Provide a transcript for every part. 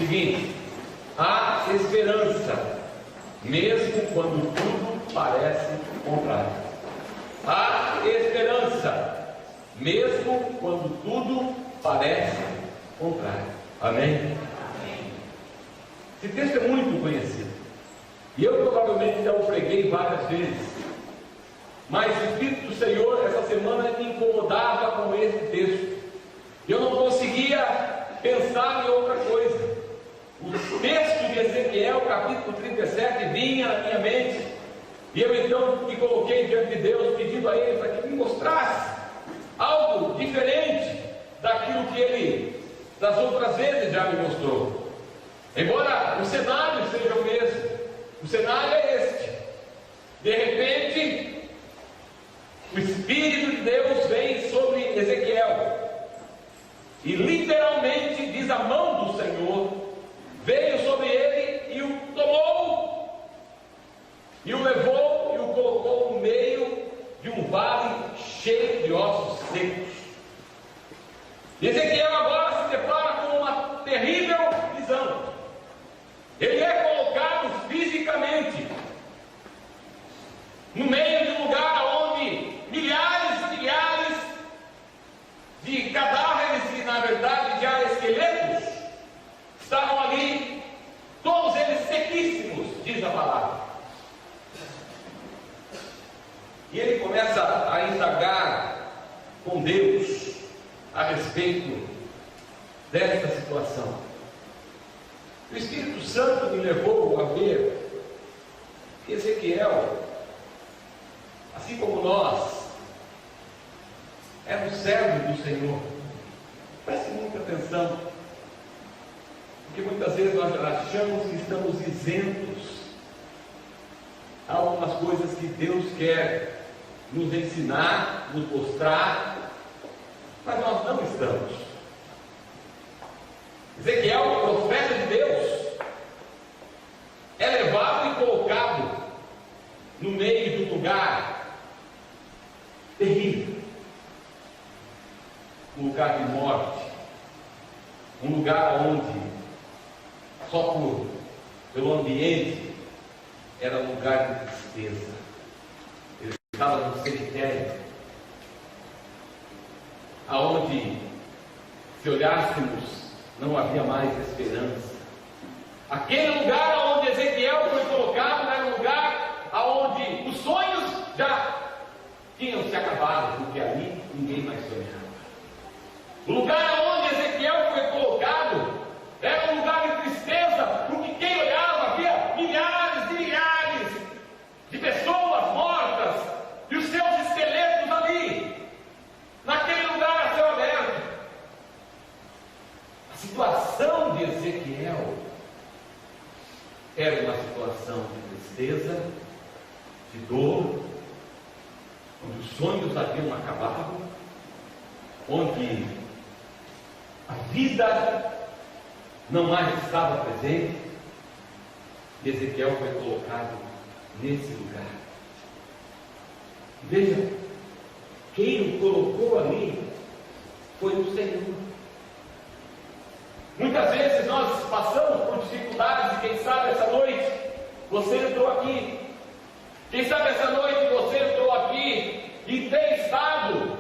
seguinte: há esperança, mesmo quando tudo parece contrário. Há esperança, mesmo quando tudo parece contrário. Amém? Esse texto é muito conhecido, e eu provavelmente já o preguei várias vezes, mas o Espírito do Senhor essa semana me incomodava com esse texto. Eu não conseguia pensar em outra coisa. O texto de Ezequiel, capítulo 37, vinha na minha mente, e eu então me coloquei diante de Deus, pedindo a Ele para que me mostrasse algo diferente daquilo que Ele, das outras vezes, já me mostrou. Embora o cenário seja o mesmo, o cenário é este: de repente, o Espírito de Deus vem sobre Ezequiel, e literalmente diz: a mão do Senhor veio sobre ele e o tomou, e o levou e o colocou no meio de um vale cheio de ossos secos. E Ezequiel agora se depara com uma terrível visão. Ele é colocado fisicamente no meio de um lugar onde milhares e milhares de cadáveres, e na verdade já esqueletos, estavam ali, todos eles sequíssimos, diz a palavra. E ele começa a indagar com Deus a respeito desta situação. O Espírito Santo me levou a ver que Ezequiel, assim como nós, é um servo do Senhor. Preste muita atenção, porque muitas vezes nós achamos que estamos isentos a algumas coisas que Deus quer nos ensinar, nos mostrar, mas nós não estamos. Ezequiel, o profeta de Deus, é levado e colocado no meio de um lugar terrível, um lugar de morte, um lugar onde só pelo ambiente era um lugar de tristeza. Ele estava no cemitério, aonde, se olhássemos, não havia mais esperança. Aquele lugar onde Ezequiel foi colocado era um lugar onde os sonhos já tinham se acabado, porque ali ninguém mais sonhava. O lugar onde Ezequiel foi colocado era um lugar de tristeza, porque quem olhava via milhares e milhares de pessoas mortas e os seus esqueletos ali, naquele lugar a céu aberto. A situação de Ezequiel era uma situação de tristeza, de dor, onde os sonhos haviam acabado, onde a vida não mais estava presente. E Ezequiel foi colocado nesse lugar. Veja, quem o colocou ali foi o Senhor. Muitas vezes nós passamos por dificuldades, e quem sabe essa noite você entrou aqui. Quem sabe essa noite você entrou aqui e tem estado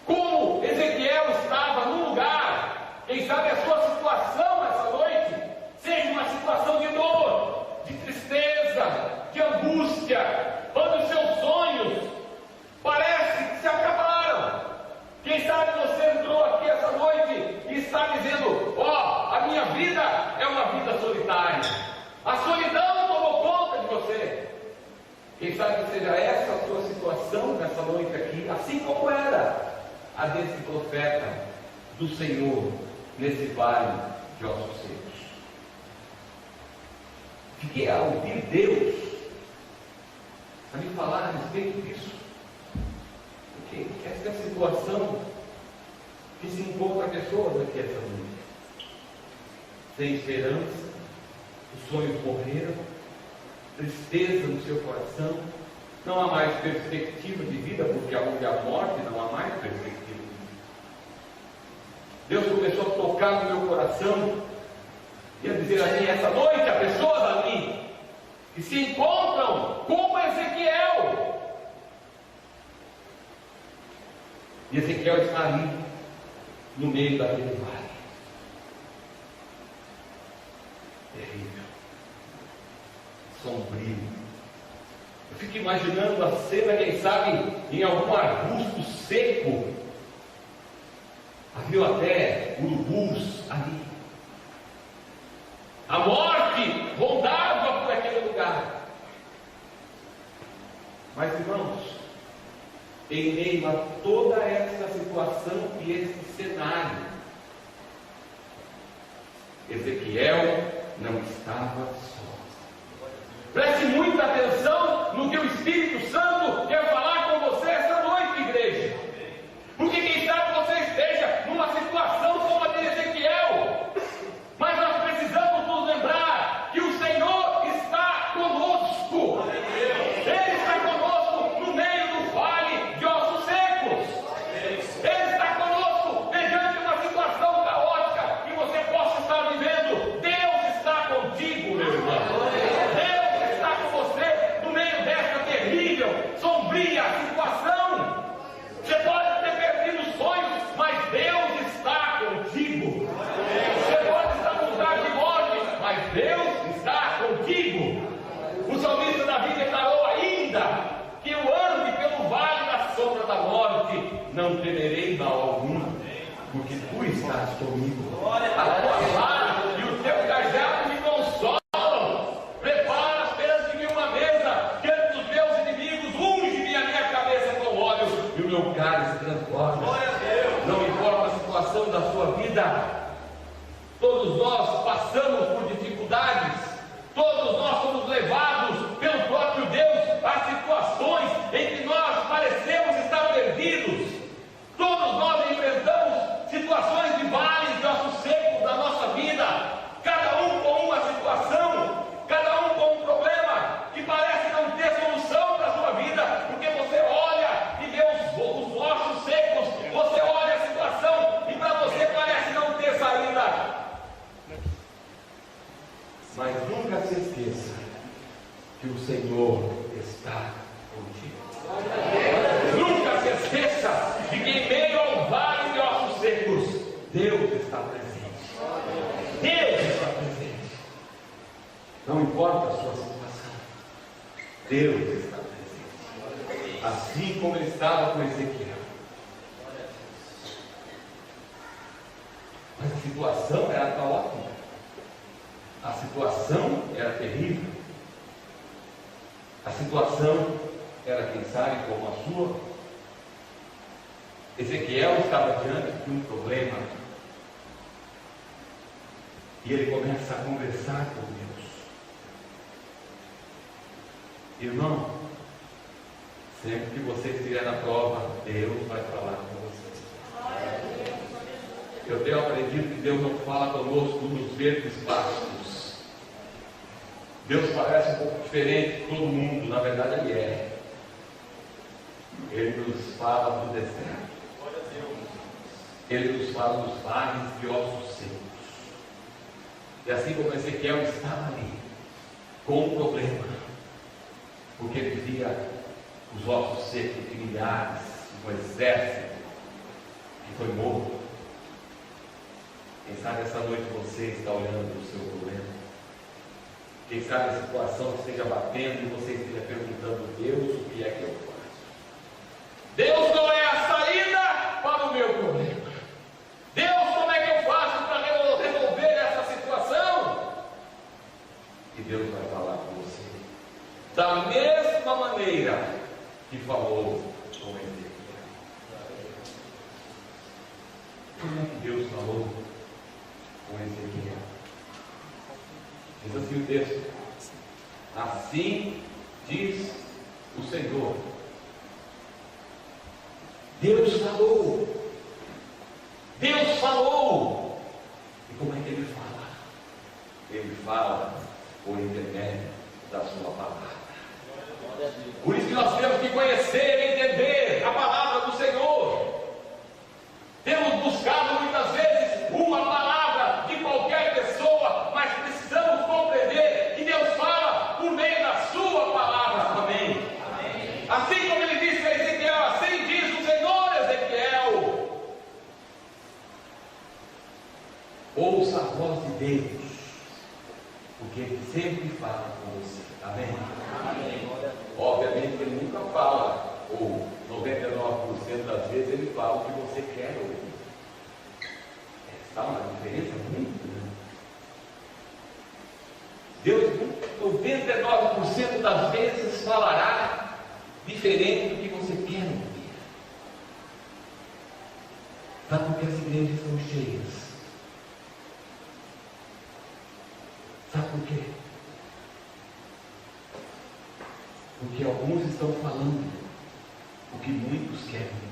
como Ezequiel estava no lugar. Quem sabe a sua situação essa noite seja uma situação de dor, de tristeza, de angústia, quando os seus sonhos parecem que se acabaram. Quem sabe você entrou aqui essa noite e está dizendo: ó, a minha vida é uma vida solitária, a solidão tomou conta de você. Quem sabe que seja essa a sua situação nessa noite aqui, assim como era a desse profeta do Senhor nesse vale de ossos secos. Fiquei a ouvir Deus a me falar a respeito disso, porque essa é a situação que se encontra pessoas aqui essa noite, sem esperança, os sonhos morreram, tristeza no seu coração, não há mais perspectiva de vida, porque onde há morte não há mais perspectiva de vida. Deus começou a tocar no meu coração Ia dizer assim: essa noite há pessoas ali que se encontram como Ezequiel. E Ezequiel está ali, no meio daquele vale. Terrível, sombrio. Eu fico imaginando a cena, quem sabe, em algum arbusto seco. Havia até urubus ali. A morte rondava por aquele lugar. Mas, irmãos, em meio a toda essa situação e esse cenário, Ezequiel não estava só. Preste muita atenção no que o Espírito Santo quer falar com você esta noite, igreja. Porque quem sabe você esteja numa situação como a de Ezequiel, mas nós precisamos nos lembrar que o Senhor está conosco. Ele está conosco no meio do vale de ossos secos. Ele está conosco mediante uma situação caótica que você possa estar vivendo. Deus está contigo, meu irmão. Deus está com você no meio desta terrível, sombria situação. Você pode ter perdido sonhos, mas Deus está contigo. Você pode estar no lugar de morte, mas Deus está contigo. O salmista Davi declarou ainda: que eu ande pelo vale da sombra da morte, não temerei mal algum, porque tu estás comigo. A tua vara e o teu cajado me consolam. Prepara perante mim uma mesa diante dos meus inimigos, unge-me a minha cabeça com óleo e o meu cálice transborda. Não importa a situação da sua vida, todos nós passamos por dificuldades, todos nós somos levados pelo próprio Deus a situações em que nós parecemos estar perdidos. Todos nós enfrentamos situações de vales de ossos secos na nossa vida, cada um com uma situação, cada um com um problema que parece não ter solução para a sua vida, porque você olha e vê os ossos secos, você olha a situação e para você parece não ter saída. Mas nunca se esqueça que o Senhor está contigo. Nunca se esqueça de que em meio ao vale de ossos secos, Deus está presente. Deus está presente. Não importa a sua situação, Deus está presente. Assim como ele estava com Ezequiel. Mas a situação era caótica. A situação era terrível. A situação era, quem sabe, como a sua. Ezequiel estava diante de um problema. E ele começa a conversar com Deus. Irmão, sempre que você estiver na prova, Deus vai falar com você. Eu tenho aprendido que Deus não fala conosco nos verdes pastos. Deus parece um pouco diferente de todo mundo, na verdade Ele é. Ele nos fala do deserto. Ele nos fala dos vales de ossos secos. E assim como Ezequiel estava ali, com um problema, porque ele via os ossos secos de milhares, um exército que foi morto. Quem sabe essa noite você está olhando o seu problema. Quem sabe a situação esteja batendo e você esteja perguntando: Deus, o que é que eu faço? Deus não é a saída para o meu problema. Deus, como é que eu faço para resolver essa situação? E Deus vai falar com você da mesma maneira que falou com Ezequiel. Como é que Deus falou com Ezequiel? Diz assim o texto: assim diz o Senhor. Deus falou. Deus falou. E como é que Ele fala? Ele fala por intermédio da sua palavra. Por isso que nós temos que conhecer e entender a palavra do Senhor. Temos buscado muitas vezes uma palavra de qualquer pessoa, mas fala o que você quer ouvir. Está uma diferença muito grande. Deus, 99% das vezes, falará diferente do que você quer ouvir. Sabe por que as igrejas são cheias? Sabe por quê? Porque alguns estão falando o que muitos querem ouvir.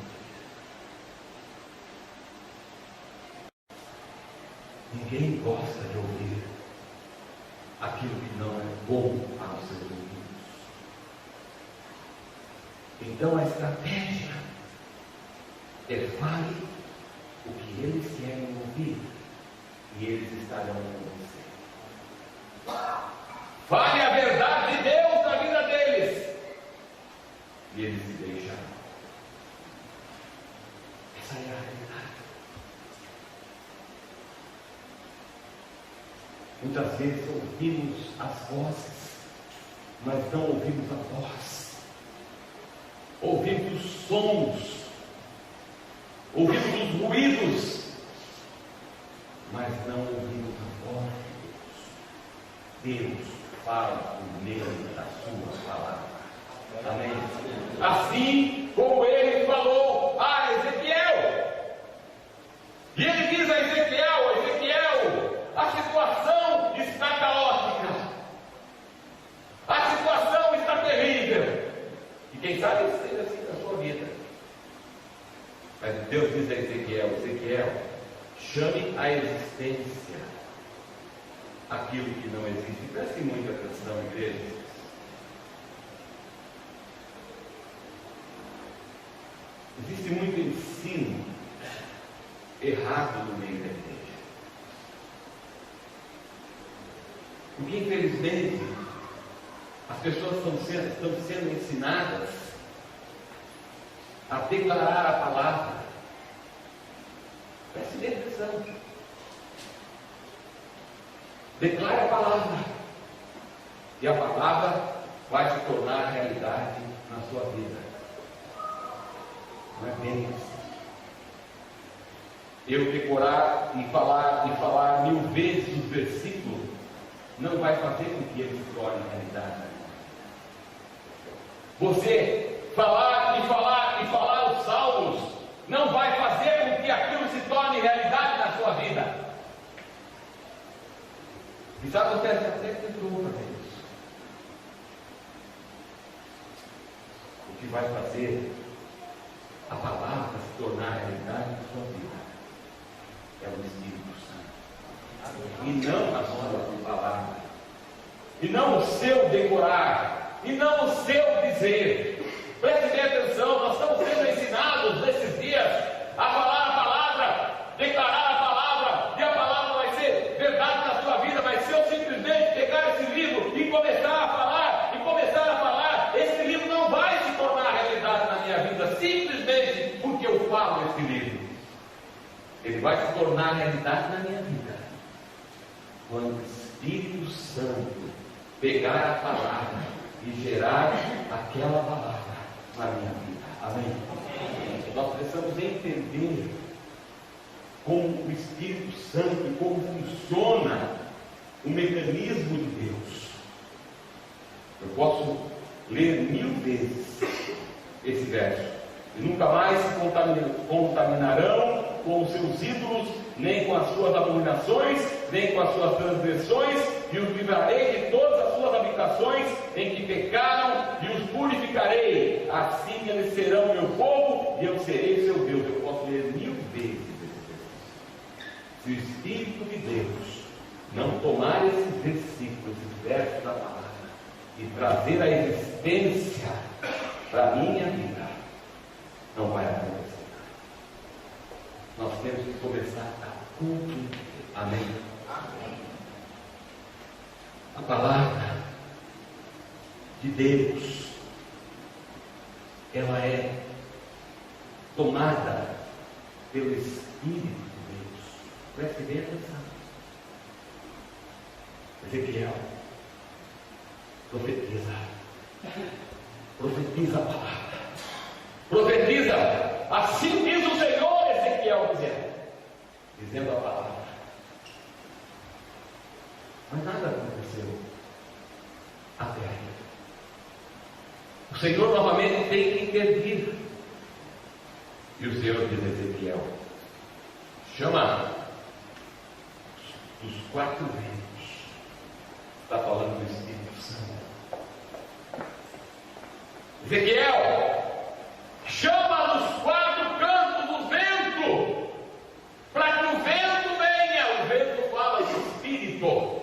Ninguém gosta de ouvir aquilo que não é bom aos seus ouvidos. Então a estratégia é fale o que eles querem ouvir e eles estarão com você. Fale a verdade de Deus na vida deles e eles se deixarão. Essa é a realidade. Muitas vezes ouvimos as vozes, mas não ouvimos a voz. Ouvimos os sons, ouvimos os ruídos, mas não ouvimos a voz de Deus. Deus fala por meio da sua palavra. Amém? Assim como ele falou a Ezequiel. E ele diz a Ezequiel, a situação está caótica. A situação está terrível. E quem sabe isso seja assim na sua vida. Mas Deus diz a Ezequiel, chame à existência aquilo que não existe. Preste muita atenção, igreja. Existe muito ensino errado no meio da igreja. Porque, infelizmente, as pessoas estão sendo ensinadas a declarar a palavra. Preste bem atenção. Declare a palavra. E a palavra vai se tornar realidade na sua vida. Não é bem assim. Eu decorar e falar 1000 vezes os versículos não vai fazer com que ele se torne realidade. Você falar os salmos não vai fazer com que aquilo se torne realidade na sua vida. E sabe, você até tentou fazer isso. O que vai fazer a palavra se tornar realidade na sua vida é o Espírito Santo. E não a sua palavra. E não o seu decorar. E não o seu dizer. Preste bem atenção, nós estamos sendo ensinados nesses dias a falar a palavra, declarar a palavra, e a palavra vai ser verdade na sua vida. Mas se eu simplesmente pegar esse livro e começar a falar, esse livro não vai se tornar realidade na minha vida, simplesmente porque eu falo esse livro. Ele vai se tornar realidade na minha vida quando o Espírito Santo pegar a palavra e gerar aquela palavra na minha vida. Amém? Nós precisamos entender como o Espírito Santo e como funciona o mecanismo de Deus. Eu posso ler 1000 vezes esse verso. E nunca mais se contaminarão com os seus ídolos, nem com as suas abominações, nem com as suas transgressões, e os livrarei de todas as suas habitações em que pecaram, e os purificarei. Assim eles serão meu povo, e eu serei seu Deus. Eu posso ler 1000 vezes esse versículo. Se o Espírito de Deus não tomar esses versículos, esses versos da palavra, e trazer a existência para a minha vida, não vai acontecer. Nós temos que começar a compreender. Amém? Amém. A palavra de Deus, ela é tomada pelo Espírito de Deus. Preste bem atenção. Ezequiel, profetiza. Profetiza a palavra. Profetiza. Assim diz o dizendo a palavra. Mas nada aconteceu até aí. O Senhor novamente tem que intervir. E o Senhor diz a Ezequiel: chama os 4 ventos. Está falando do Espírito Santo. Ezequiel, chama dos 4 cantos do vento, para que o vento venha. O vento fala de Espírito.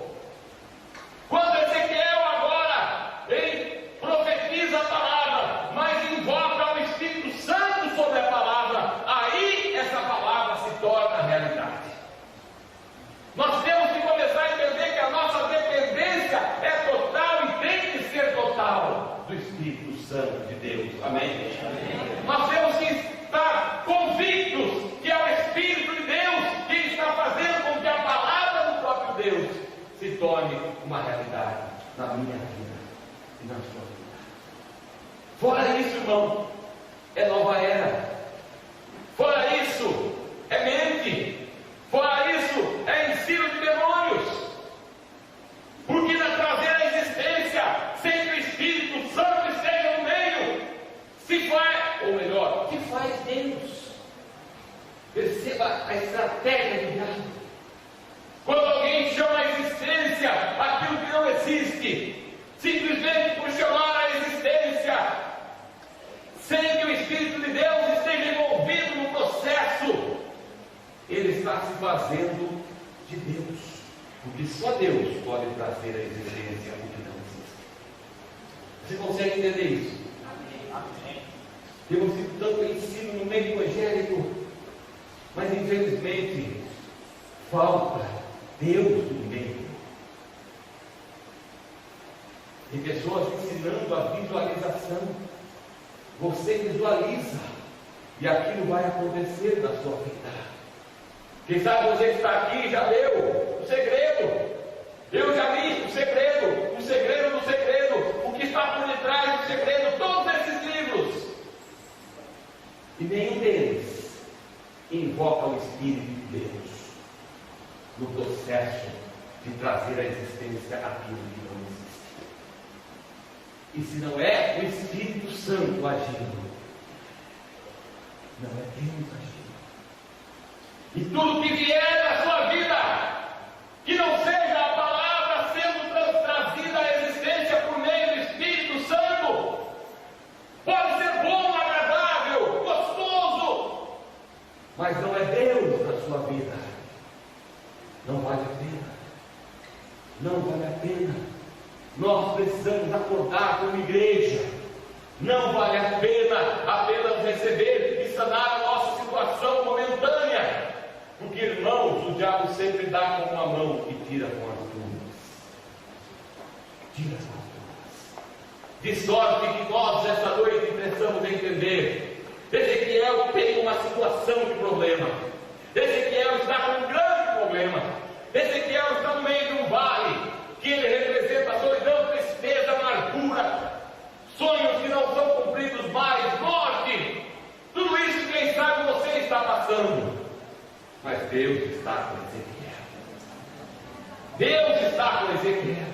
Quando Ezequiel agora ele profetiza a palavra, mas invoca o Espírito Santo sobre a palavra, aí essa palavra se torna realidade. Nós temos que começar a entender que a nossa dependência é total e tem que ser total do Espírito Santo de Deus. Amém? Amém. Nós temos que estar convictos que é o Espírito de Deus que está fazendo com que a palavra do próprio Deus se torne uma realidade na minha vida e na sua vida. Fora isso, irmão, é nova era. Fora isso, é mente. Fora isso, é ensino de demônios. Porque na trazer a existência, sem que o Espírito Santo esteja no meio, se faz, ou melhor, se faz Deus. Perceba a estratégia do diabo. Quando alguém chama a existência aquilo que não existe, simplesmente por chamar a existência, sem que o Espírito de Deus esteja envolvido no processo, ele está se fazendo de Deus, porque só Deus pode trazer a existência o que não existe. Você consegue entender isso? Amém. Temos tido tanto ensino no meio evangélico, mas infelizmente falta Deus no meio. Tem pessoas ensinando a visualização. Você visualiza e aquilo vai acontecer na sua vida. Quem sabe você está aqui já leu o segredo. Eu já li o segredo do segredo, o que está por detrás do segredo, todos esses livros. E nenhum deles invoca o Espírito de Deus no processo de trazer à existência aquilo que não existe. E se não é o Espírito Santo agindo, não é Deus agindo. E tudo que vier na sua vida, que não seja a palavra sendo trazida à existência por meio do Espírito Santo, pode ser bom, agradável, gostoso, mas não é Deus na sua vida. Não vale a pena. Não vale a pena. Nós precisamos acordar como igreja. Não vale a pena apenas receber e sanar a nossa situação momentânea. Porque, irmãos, o diabo sempre dá com uma mão e tira com as duas. Tira com as duas. De sorte que nós, esta noite, precisamos entender. Ezequiel tem uma situação de problema. Ezequiel está com um grande problema. Ezequiel está no meio de um vale, que ele representa solidão, tristeza, amargura, sonhos que não são cumpridos mais, morte. Tudo isso, quem sabe, você está passando. Mas Deus está com Ezequiel. Deus está com Ezequiel.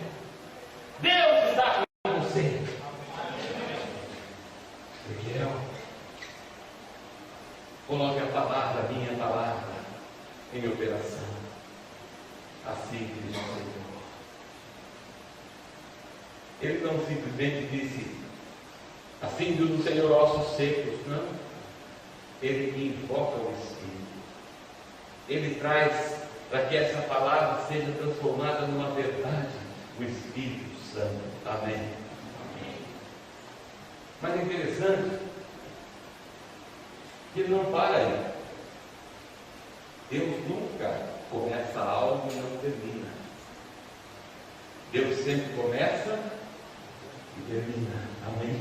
Deus está com você. Ezequiel, coloque a palavra, a minha palavra, em operação. Assim diz o Senhor. Ele não simplesmente disse, assim diz o Senhor, ossos secos. Não. Ele invoca o Espírito. Ele traz para que essa palavra seja transformada numa verdade, o Espírito Santo. Amém. Amém. Mas é interessante que ele não para aí. Deus nunca começa algo e não termina. Deus sempre começa e termina. Amém.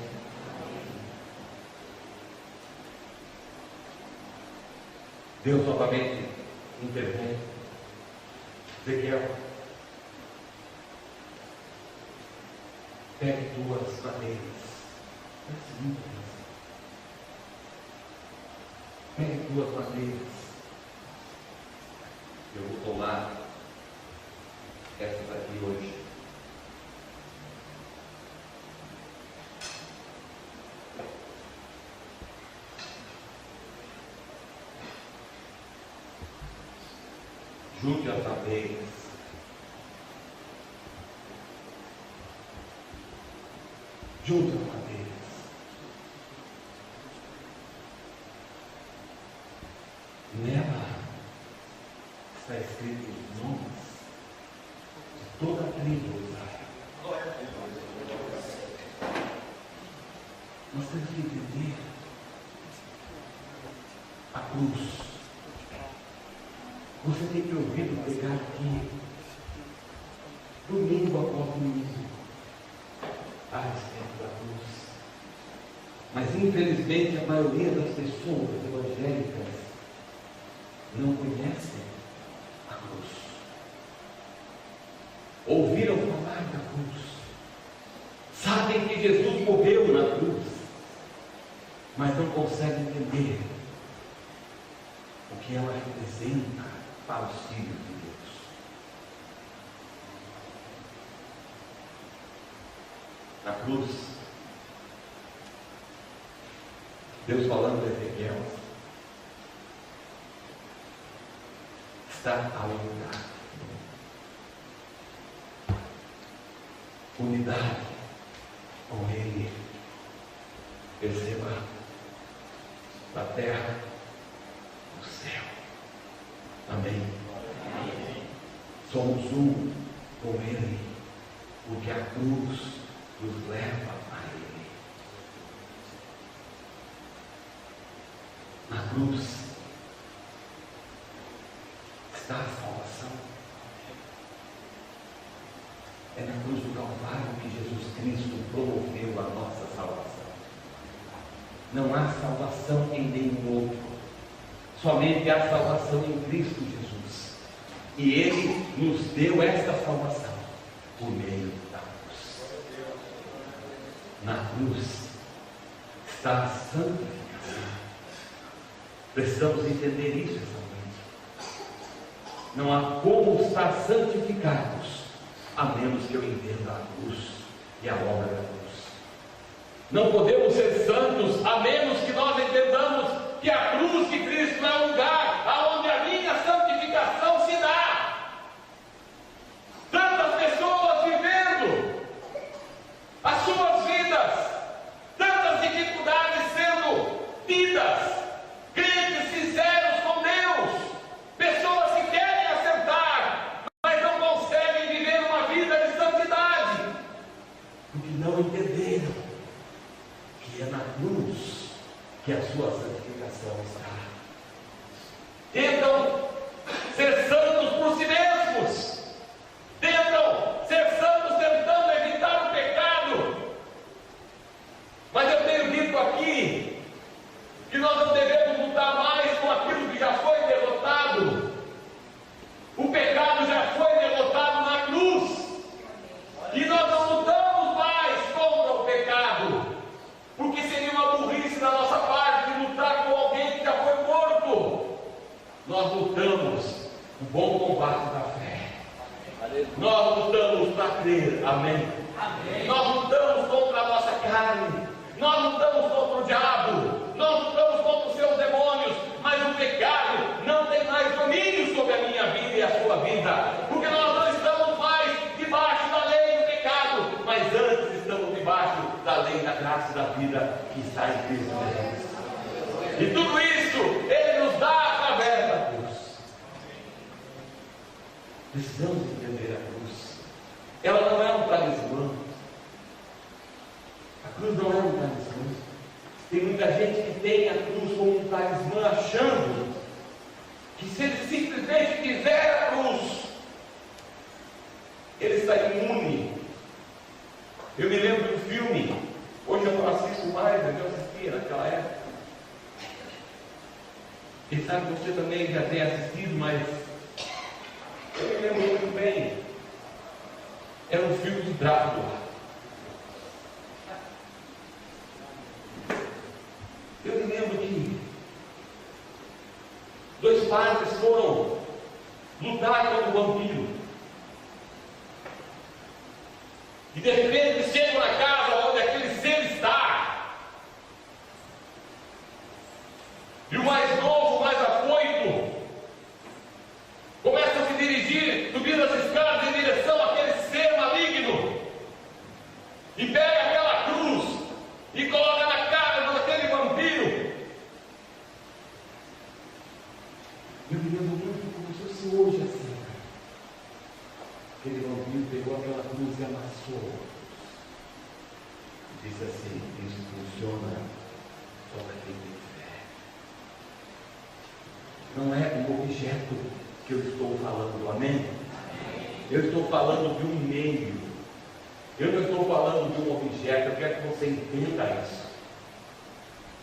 Deus novamente intervém. Ezequiel, pegue 2 madeiras. É simples. Pegue 2 madeiras. junte as abelhas. Junte as abelhas. Nela está escrito os nomes de toda a tribo de Israel. Nós temos que entender a cruz. Você tem que ouvir pregar aqui, domingo após domingo, a respeito da cruz. Mas infelizmente a maioria das pessoas evangélicas não conhecem a cruz. Ouviram falar da cruz, sabem que Jesus morreu na cruz, mas não conseguem entender o que ela representa para os filhos de Deus. Na cruz, Deus falando a Ezequiel, está a unidade. Unidade com Ele. Perceba, da terra, do céu. Amém. Somos um com Ele, porque a cruz nos leva a Ele. Na cruz está a salvação. É na cruz do Calvário que Jesus Cristo promoveu a nossa salvação. Não há salvação em nenhum outro. Somente há salvação em Cristo Jesus. E Ele nos deu esta salvação por meio da cruz. Na cruz está a santificação. Precisamos entender isso essa noite. Não há como estar santificados a menos que eu entenda a cruz e a obra da cruz. Não podemos ser santos a menos que nós entendamos que a cruz de Cristo é o lugar aonde a minha santificação se dá. Tantas pessoas vivendo as suas vidas, tantas dificuldades sendo tidas, crentes sinceros com Deus, pessoas que querem assentar, mas não conseguem viver uma vida de santidade, porque não entenderam que é na cruz que a sua santificação está. Tentam ser santos por si mesmos, tentam ser santos tentando evitar o pecado, mas eu tenho dito aqui que nós não devemos lutar mais com aquilo que já foi derrotado. O pecado já foi derrotado na cruz, e nós não lutamos mais contra o pecado, porque seria uma burrice da nossa parte lutar com alguém que já foi morto. Nós lutamos o bom combate da fé. Nós lutamos para crer, amém? Nós lutamos contra a nossa carne, nós lutamos contra o diabo, nós lutamos contra os seus demônios, mas o pecado não tem mais domínio sobre a minha vida e a sua vida, porque nós não estamos mais debaixo da lei do pecado, mas antes estamos debaixo da lei da graça e da vida que está em Cristo Jesus. E tudo isso Ele nos dá através da cruz. Precisamos entender a cruz. Ela não é um talismã. A cruz não é um talismã. Tem muita gente que tem a cruz como um talismã, achando que se ele simplesmente fizer a cruz, ele está imune. Eu me lembro do filme, hoje eu não assisto mais, mas eu assistia naquela época. Quem sabe você também já tem assistido, mas eu me lembro muito bem. Era um filme de Drácula. Eu me lembro que dois padres foram lutar contra o vampiro. E de repente chegam na casa onde aquele ser está. E o mais novo, o mais afoito, começa a se Aquele vampiro pegou aquela cruz e amassou. Disse assim: isso funciona só para quem tem fé. Não é um objeto que eu estou falando, amém? Eu estou falando de um meio. Eu não estou falando de um objeto. Eu quero que você entenda isso.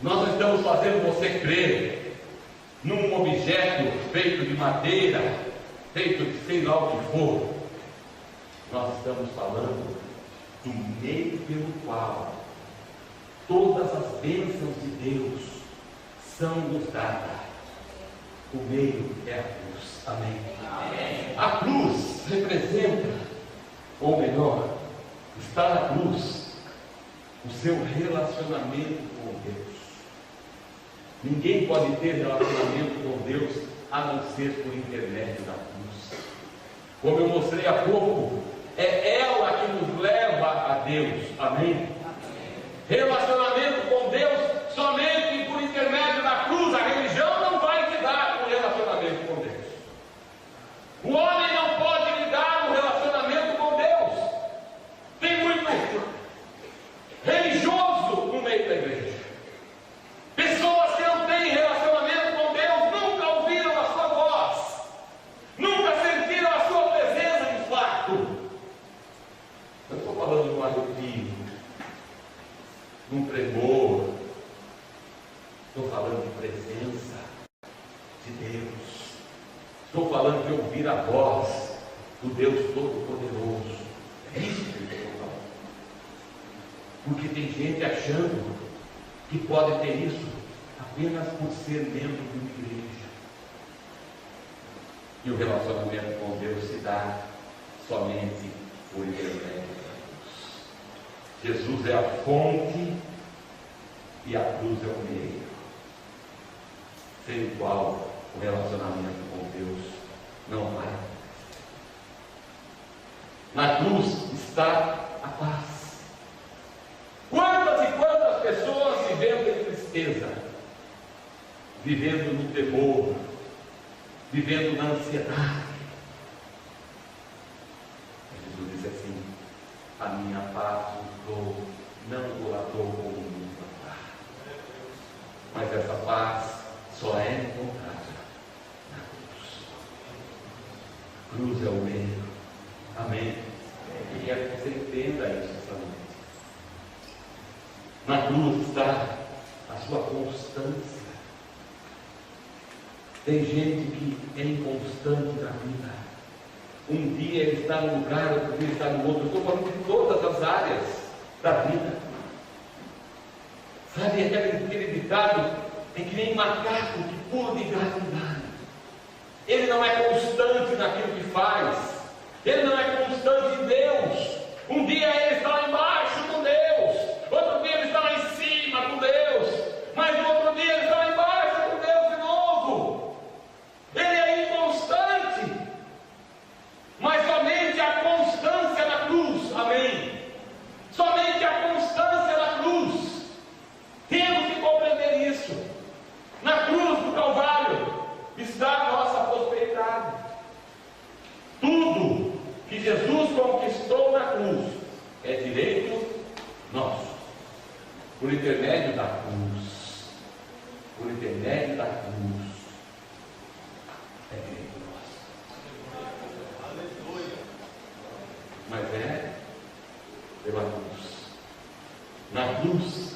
Nós estamos fazendo você crer num objeto feito de madeira, feito de sei lá o que for. Nós estamos falando do meio pelo qual todas as bênçãos de Deus são nos dadas. O meio é a cruz, amém? Amém. A cruz representa, ou melhor, está na cruz, o seu relacionamento com Deus. Ninguém pode ter relacionamento com Deus a não ser por intermédio da cruz. Como eu mostrei há pouco, é ela que nos leva a Deus, amém? Relacionamento com Deus somente por intermédio da cruz. A religião não vai te dar um relacionamento com Deus. O homem não pode lhe dar um relacionamento com Deus. Tem muito religioso no meio da igreja. Pessoas que não têm relacionamento com Deus, nunca ouviram a sua voz, nunca sentiram a sua presença de fato. Eu estou falando de um arrepio, num tremor. Estou falando de presença de Deus. Estou falando de ouvir a voz do Deus Todo-Poderoso. É isso que eu estou falando. Porque tem gente achando que pode ter isso apenas por ser membro de uma igreja. E o relacionamento com Deus se dá somente por intermédio da cruz. Jesus é a fonte e a cruz é o meio, sem o qual o relacionamento com Deus não vai. Na cruz está a paz. Quantas e quantas pessoas vivendo em tristeza, vivendo no temor, vivendo na ansiedade. Jesus disse assim: a minha paz vos dou, não vos a dou como o mundo dá. Mas essa paz só é encontrada na cruz. Cruz é o meio. Amém? E quero que você entenda isso essa noite. Na cruz está a sua constância. Tem gente que é inconstante na vida. Um dia ele está num lugar, outro dia ele está no outro. Eu estou falando de todas as áreas da vida. Sabe aquele ditado? É que nem macaco que pula de galho em galho. Ele não é constante naquilo que faz. Ele não é constante em Deus. Um dia ele está lá embaixo com Deus. Outro dia ele está lá em cima com Deus. Mas no outro dia ele está lá embaixo com Deus de novo. Ele é inconstante. Mas somente a constância na cruz. Amém. Somente a constância na cruz. Temos que compreender isso. Na cruz do Calvário está a nossa prosperidade. Tudo que Jesus conquistou na cruz é direito nosso. Por intermédio da cruz. Por intermédio da cruz. É direito nosso. Aleluia. Mas é pela cruz. Na cruz.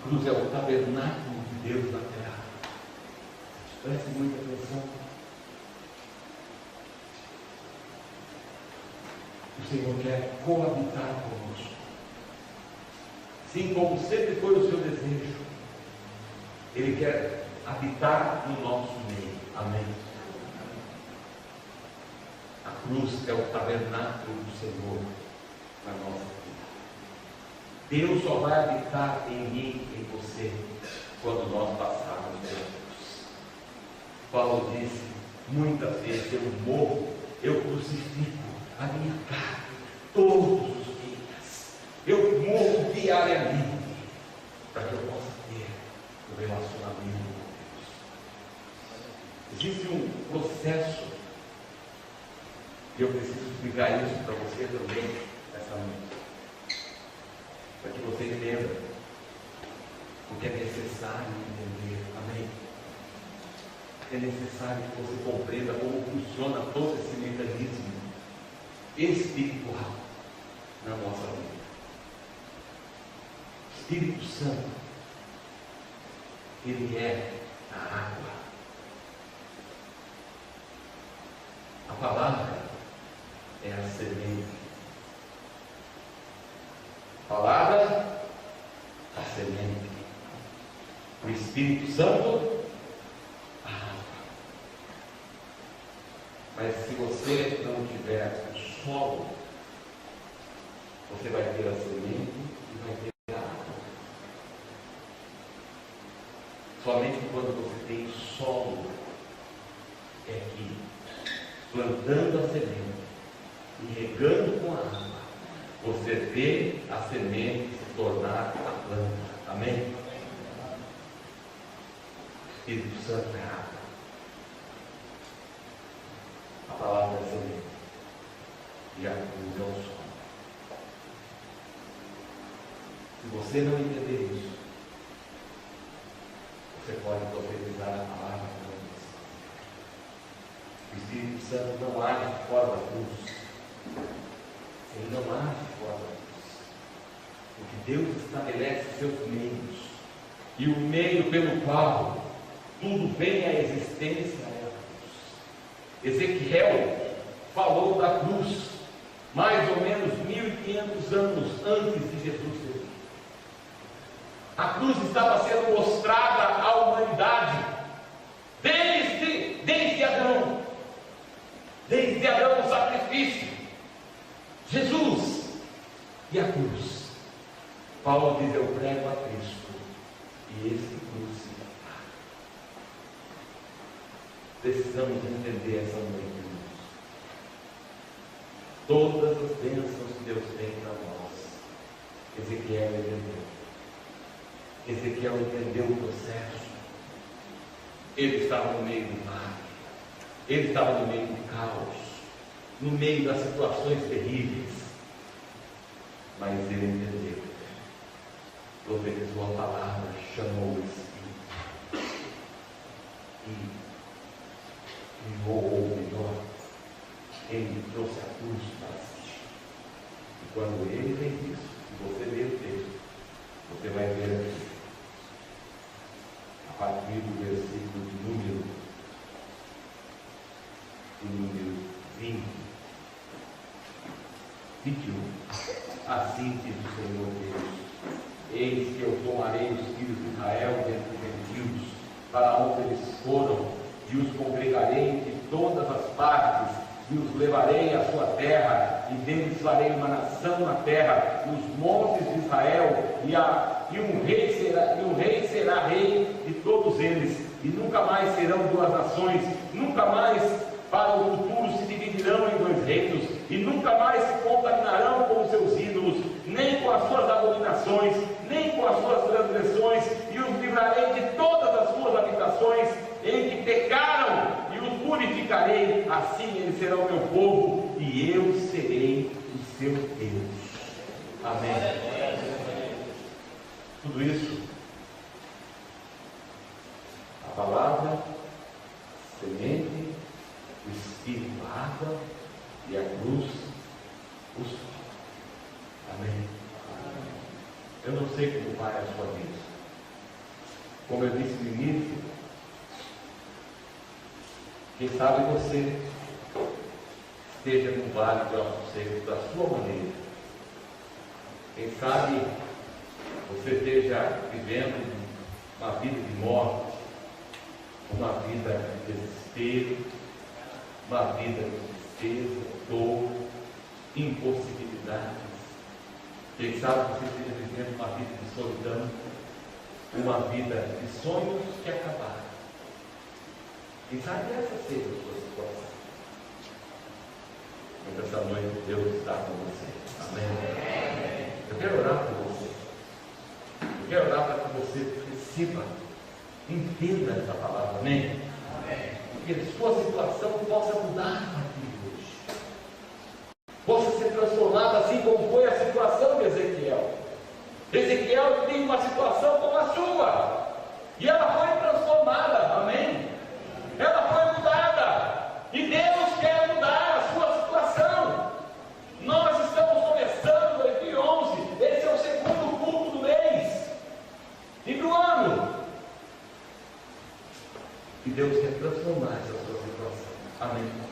Cruz é o tabernáculo de Deus na terra. Preste muita atenção. O Senhor quer coabitar conosco. Sim, como sempre foi o seu desejo. Ele quer habitar no nosso meio. Amém. A cruz é o tabernáculo do Senhor na nossa vida. Deus só vai habitar em mim, em você, quando nós passarmos pela cruz. Paulo disse: muitas vezes eu morro, eu crucifico a minha carne todos os dias. Eu morro diariamente para que eu possa ter o relacionamento com Deus. Existe um processo E eu preciso explicar isso para você também essa noite, para que você entenda o que é necessário entender. Amém? É necessário que você compreenda como funciona todo esse mecanismo espiritual na nossa vida. Espírito Santo, Ele é a água. A palavra é a semente. A palavra, a semente. O Espírito Santo, a água. Mas se você não tiver o solo, você vai ter a semente e vai ter a água. Somente quando você tem solo é que, plantando a semente e regando com a água, você vê a semente se tornar a planta. Amém? Espírito Santo é água. A palavra é semente. E a cruz é o sol. Se você não entender isso, você pode profetizar a palavra para você. O Espírito Santo não age fora da cruz. Ele não age fora da cruz. Porque Deus estabelece seus meios. E o meio pelo qual tudo vem à existência é a cruz. Ezequiel falou da cruz mais ou menos 1500 anos antes de Jesus ter vindo. A cruz estava sendo mostrada à humanidade desde Adão. Desde Adão o sacrifício. Jesus e a cruz. Paulo diz: eu prego a Cristo e esse crucificado. Precisamos entender essa noite, irmãos. Todas as bênçãos que Deus tem para nós, Ezequiel entendeu. Ezequiel entendeu o processo. Ele estava no meio do mar. Ele estava no meio do caos, no meio das situações terríveis. Mas ele entendeu. Profetizou a palavra, chamou o Espírito. E criou, ou melhor, ele trouxe a cruz para assistir. E quando ele fez isso, e você lê o texto, você vai ver aqui, a partir do versículo de número 20, 21. Assim diz o Senhor Deus: eis que eu tomarei os filhos de Israel dentre os gentios, para onde eles foram, e os congregarei de todas as partes, e os levarei à sua terra, e deles farei uma nação na terra, nos montes de Israel, e um rei será rei de todos eles, e nunca mais serão duas nações, nunca mais para o futuro se dividirão em dois reinos, e nunca mais se contaminarão com os seus ídolos, nem com as suas abominações, nem com as suas transgressões, e os livrarei de todas as suas habitações em que pecaram, e os purificarei. Assim eles serão meu povo, e eu serei o seu Deus. Amém. Tudo isso, a palavra, semente, o Espírito, a água, e a cruz, o sol. Amém. Eu não sei como vai a sua vida. Como eu disse no início, quem sabe você esteja no vale de ossos secos da sua maneira. Quem sabe você esteja vivendo uma vida de morte, uma vida de desespero, uma vida de tristeza, dor, impossibilidades. Quem sabe você esteja vivendo uma vida de solidão, uma vida de sonhos que acabaram. Quem sabe essa seja a sua situação. Mas essa noite Deus está com você. Amém? Eu quero orar por você. Eu quero orar para que você receba, entenda essa palavra. Amém? Amém. Que a sua situação possa mudar a partir de hoje. situação de Ezequiel. Ezequiel tinha uma situação como a sua, e ela foi transformada, amém? Ela foi mudada, e Deus quer mudar a sua situação. Nós estamos começando 2011, esse é o segundo culto do mês e do ano, e Deus quer transformar essa sua situação, amém?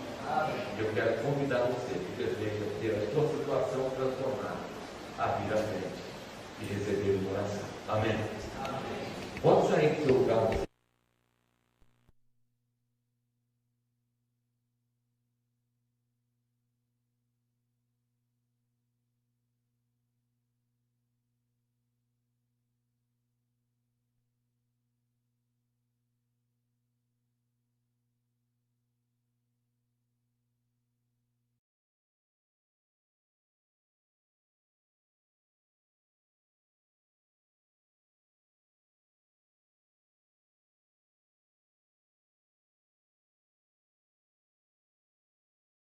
Eu quero convidar você que deseja ter a sua situação transformada a vir à frente e receber uma oração, amém? Pode sair do seu lugar.